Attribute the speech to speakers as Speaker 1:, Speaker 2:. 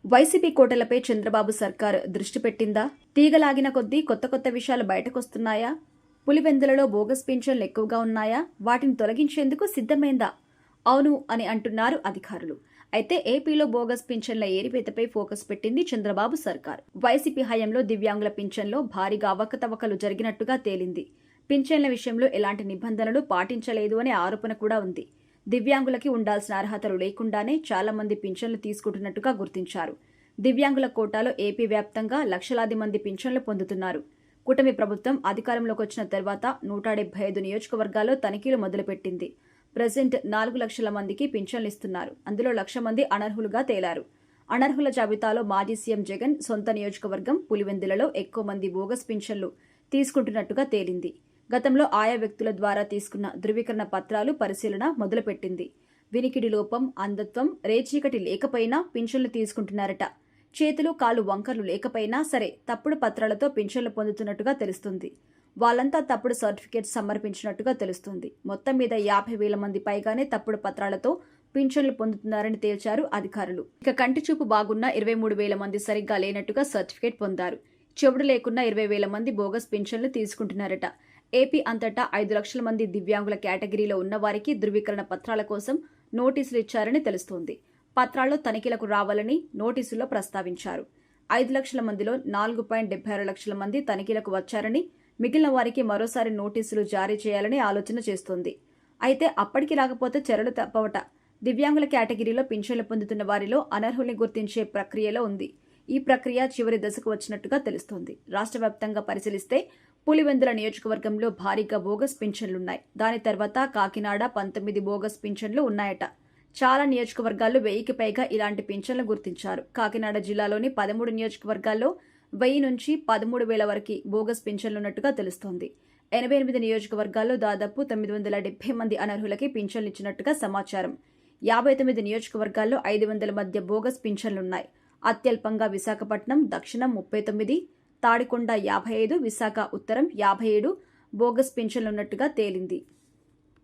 Speaker 1: YCP కోటలపై Chandrababu సర్కార్ దృష్టి పెట్టిందా? తీగలాగిన కొద్దీ కొత్త కొత్త విషయాలు బయటకొస్తున్నాయా? పులివెందులలో బోగస్ పింఛన్లు ఎక్కువగా ఉన్నాయా? వాటిని తొలగించేందుకు సిద్ధమైందా? అవును అని అంటున్నారు అధికారులు. అయితే ఏపీలో బోగస్ పింఛన్ల ఏరివేతపై ఫోకస్ పెట్టింది చంద్రబాబు సర్కార్. వైసీపీ హయాంలో దివ్యాంగుల పింఛన్లో భారీగా అవకతవకలు జరిగినట్టుగా తేలింది. పింఛన్ల విషయంలో ఎలాంటి నిబంధనలు పాటించలేదు అనే ఆరోపణ కూడా ఉంది. దివ్యాంగులకి ఉండాల్సిన అర్హతలు లేకుండానే చాలా మంది పింఛన్లు తీసుకుంటున్నట్టుగా గుర్తించారు. దివ్యాంగుల కోటాలో ఏపీ వ్యాప్తంగా లక్షలాది మంది పింఛన్లు పొందుతున్నారు. కూటమి ప్రభుత్వం అధికారంలోకి వచ్చిన తర్వాత 175 నియోజకవర్గాల్లో తనిఖీలు మొదలుపెట్టింది. ప్రెజెంట్ 4 లక్షల మందికి పింఛన్లు ఇస్తున్నారు. అందులో 1,00,000 మంది అనర్హులుగా తేలారు. అనర్హుల జాబితాలో మాజీ సీఎం జగన్ సొంత నియోజకవర్గం పులివెందులలో ఎక్కువ మంది బోగస్ పింఛన్లు తీసుకుంటున్నట్టుగా తేలింది. గతంలో ఆయా వ్యక్తుల ద్వారా తీసుకున్న ధృవీకరణ పత్రాలు పరిశీలన మొదలుపెట్టింది. వినికిడి లోపం, అంధత్వం, రేచీకటి లేకపోయినా పింఛన్లు తీసుకుంటున్నారట. చేతులు కాలు వంకర్లు లేకపోయినా సరే తప్పుడు పత్రాలతో పింఛన్లు పొందుతున్నట్టుగా తెలుస్తుంది. వాళ్ళంతా తప్పుడు సర్టిఫికేట్స్ సమర్పించినట్టుగా తెలుస్తుంది. మొత్తం మీద 50,000 మంది పైగానే తప్పుడు పత్రాలతో పింఛన్లు పొందుతున్నారని తేల్చారు అధికారులు. ఇక కంటి చూపు బాగున్న 23,000 మంది సరిగ్గా లేనట్టుగా సర్టిఫికేట్ పొందారు. చెవుడు లేకున్న 20,000 మంది బోగస్ పింఛన్లు తీసుకుంటున్నారట. ఏపీ అంతటా 5 లక్షల మంది దివ్యాంగుల కేటగిరీలో ఉన్న వారికి ధృవీకరణ పత్రాల కోసం నోటీసులు ఇచ్చారని తెలుస్తోంది. పత్రాల్లో తనిఖీలకు రావాలని నోటీసుల్లో ప్రస్తావించారు. 5 లక్షల మందిలో 4.76 లక్షల మంది తనిఖీలకు వచ్చారని, మిగిలిన వారికి మరోసారి నోటీసులు జారీ చేయాలని ఆలోచన చేస్తోంది. అయితే అప్పటికి రాకపోతే చర్యలు తప్పవట. దివ్యాంగుల కేటగిరీలో పింఛన్లు పొందుతున్న వారిలో అనర్హుల్ని గుర్తించే ప్రక్రియలో ఉంది. ఈ ప్రక్రియ చివరి దశకు వచ్చినట్టుగా తెలుస్తోంది. రాష్ట్ర వ్యాప్తంగా పరిశీలిస్తే పులివెందుల నియోజకవర్గంలో భారీగా బోగస్ పింఛన్లున్నాయి. దాని తర్వాత కాకినాడ 19 బోగస్ పింఛన్లు ఉన్నాయట. చాలా నియోజకవర్గాల్లో 1000కి పైగా ఇలాంటి పింఛన్లు గుర్తించారు. కాకినాడ జిల్లాలోని 13 నియోజకవర్గాల్లో 1000 నుంచి 13,000 వరకు బోగస్ పింఛన్లున్నట్టుగా తెలుస్తోంది. 88 నియోజకవర్గాల్లో దాదాపు 970 మంది అనర్హులకి పింఛన్లు ఇచ్చినట్టుగా సమాచారం. 59 నియోజకవర్గాల్లో 500 మధ్య బోగస్ పింఛన్లున్నాయి. అత్యల్పంగా విశాఖపట్నం దక్షిణం 39, తాడికొండ 55, విశాఖ ఉత్తరం 57 బోగస్ పింఛన్లున్నట్టుగా తేలింది.